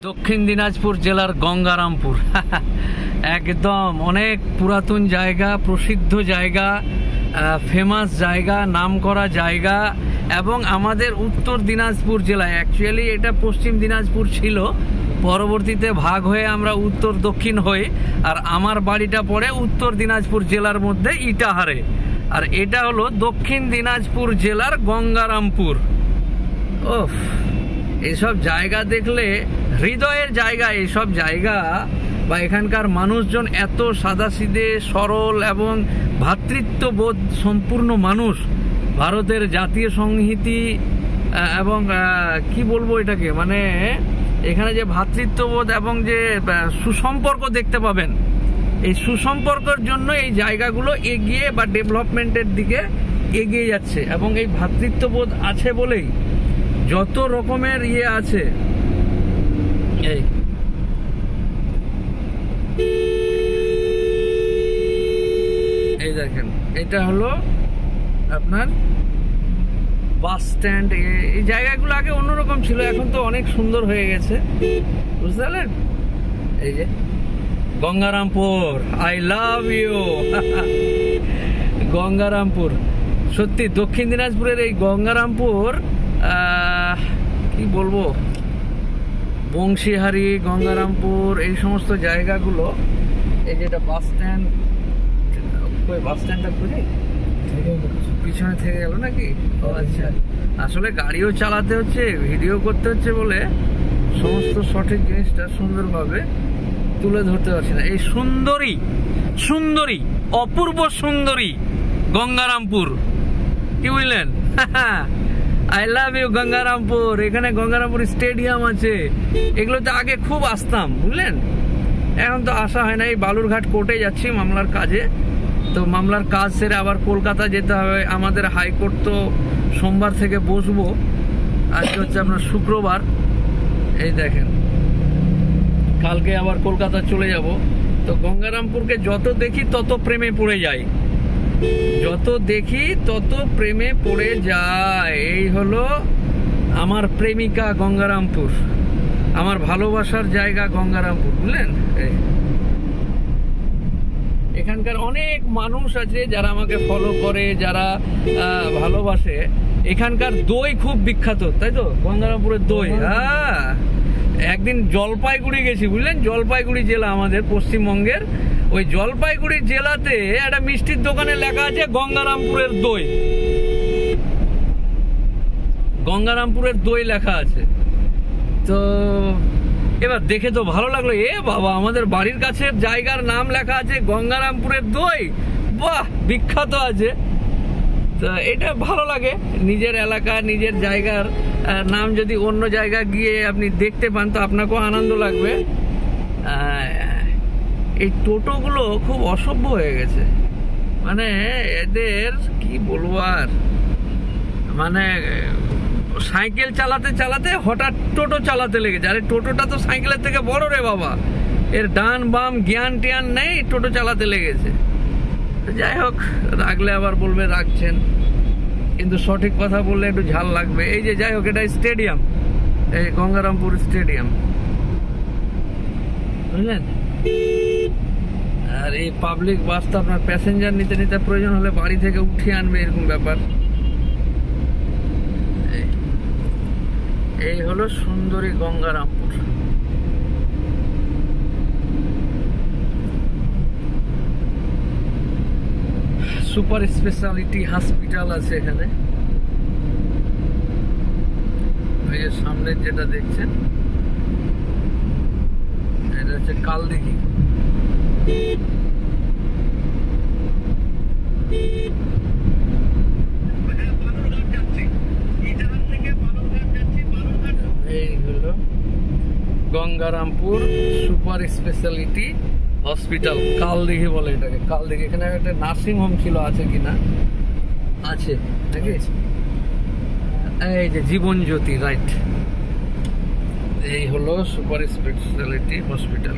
দক্ষিণ দিনাজপুর জেলার গঙ্গারামপুর একদম অনেক পুরাতন জায়গা, প্রসিদ্ধ জায়গা, ফেমাস জায়গা, নামকরা জায়গা। এবং আমাদের উত্তর দিনাজপুর জেলা, অ্যাকচুয়ালি এটা পশ্চিম দিনাজপুর ছিল, পরবর্তীতে ভাগ হয়ে আমরা উত্তর দক্ষিণ হই। আর আমার বাড়িটা পড়ে উত্তর দিনাজপুর জেলার মধ্যে ইটাহারে, আর এটা হলো দক্ষিণ দিনাজপুর জেলার গঙ্গারামপুর। ওফ, এইসব জায়গা দেখলে হৃদয়ের জায়গা। এইসব জায়গা বা এখানকার মানুষজন এত সাদাসিধে, সরল এবং ভ্রাতৃত্ববোধ সম্পূর্ণ মানুষ। ভারতের জাতীয় সংহিতি এবং কি বলবো এটাকে, মানে এখানে যে ভ্রাতৃত্ববোধ এবং যে সুসম্পর্ক দেখতে পাবেন, এই সুসম্পর্কের জন্য এই জায়গাগুলো এগিয়ে বা ডেভেলপমেন্টের দিকে এগিয়ে যাচ্ছে। এবং এই ভ্রাতৃত্ববোধ আছে বলেই যত রকমের ইয়ে আছে। এই দেখেন, এটা হলো আপনার বাস স্ট্যান্ড। এই জায়গাগুলো আগে অন্যরকম ছিল, এখন তো অনেক সুন্দর হয়ে গেছে, বুঝতে পারলেন। এই যে Gangarampur, I love you Gangarampur. সত্যি দক্ষিণ দিনাজপুরের এই গঙ্গারামপুর, কি বলবো, বংশীহারি, গঙ্গারামপুর, এই সমস্ত জায়গাগুলো। এই যেটা বাস স্ট্যান্ড, বাস স্ট্যান্ডটা খুঁজে পিছনে থেকে গেল নাকি? ও আচ্ছা, আসলে গাড়িও চালাতে হচ্ছে, ভিডিও করতে হচ্ছে বলে সমস্ত সঠিক জিনিসটা সুন্দরভাবে তুলে ধরতে পারছি না। এই সুন্দরী সুন্দরী অপূর্ব সুন্দরী গঙ্গারামপুর, কি বুঝলেন? I love you Gangarampur. এখানে গঙ্গারামপুর স্টেডিয়াম আছে, এগুলোতে আগে খুব আসতাম, বুঝলেন। এখন তো আসা হয় না। এই বালুরঘাট কোর্টে যাচ্ছি মামলার কাজে, তো মামলার কাজ সেরে আবার কলকাতা যেতে হবে। আমাদের হাইকোর্ট তো সোমবার থেকে বসবো, আজকে হচ্ছে আপনার শুক্রবার। এই দেখেন, কালকে আবার কলকাতা চলে যাব। তো গঙ্গারামপুরকে যত দেখি তত প্রেমে পড়ে যাই, যত দেখি তত প্রেমে পড়ে যায়। এই হলো আমার প্রেমিকা গঙ্গারামপুর, আমার ভালোবাসার জায়গা গঙ্গারামপুর, বুঝলেন। এখানকার অনেক মানুষ আছে যারা আমাকে ফলো করে, যারা ভালোবাসে। এখানকার দই খুব বিখ্যাত, তাই তো? গঙ্গারামপুরের দই। হ্যাঁ, একদিন জলপাইগুড়ি গেছি, বুঝলেন। জলপাইগুড়ি জেলা আমাদের পশ্চিমবঙ্গের। ওই জলপাইগুড়ি জেলাতে একটা মিষ্টির দোকানে লেখা আছে গঙ্গারামপুরের দই। গঙ্গারামপুরের দই লেখা আছে। তো এবার দেখে তো ভালো লাগলো, এ বাবা, আমাদের বাড়ির কাছের জায়গার নাম লেখা আছে গঙ্গারামপুরের দই, বাহ, বিখ্যাত আছে। তো এটা ভালো লাগে, নিজের এলাকা, নিজের জায়গার নাম যদি অন্য জায়গায় গিয়ে আপনি দেখতে পান তো আপনাকেও আনন্দ লাগবে। এই টোটোগুলো খুব অসভ্য হয়ে গেছে, মানে এদের কি বলবো আর, মানে সাইকেল চালাতে চালাতে হঠাৎ টোটো চালাতে লেগেছে। আরে টোটোটা তো সাইকেলের থেকে বড় রে বাবা, এর ডান বাম জ্ঞান টিয়ান নেই, টোটো চালাতে লেগেছে। যাই হোক, রাখলে আবার বলবে রাখছেন, কিন্তু সঠিক কথা বললে একটু ঝাল লাগবে। এই যে যাই হোক, এটা স্টেডিয়াম, এই গঙ্গারামপুর স্টেডিয়াম, বুঝলেন। আর এই পাবলিক বাসটা আপনার প্যাসেঞ্জার নিতে নিতে প্রয়োজন হলে বাড়ি থেকে উঠিয়ে আনবে, এরকম ব্যাপার। এই হলো সুন্দরী গঙ্গারামপুর। সুপার স্পেশালিটি হসপিটাল আছে এখানে। এই যে সামনে যেটা দেখছেন, এটা হচ্ছে কালদিঘি। এই হলো Gangarampur super speciality hospital, Kaldighi বলে এটাকে, কালদিঘি। এখানে একটা নার্সিং হোম ছিল, আছে কিনা, আছে নাকি? এই যে জীবন জ্যোতি, রাইট। এই হলো সুপার স্পেশালিটি হসপিটাল।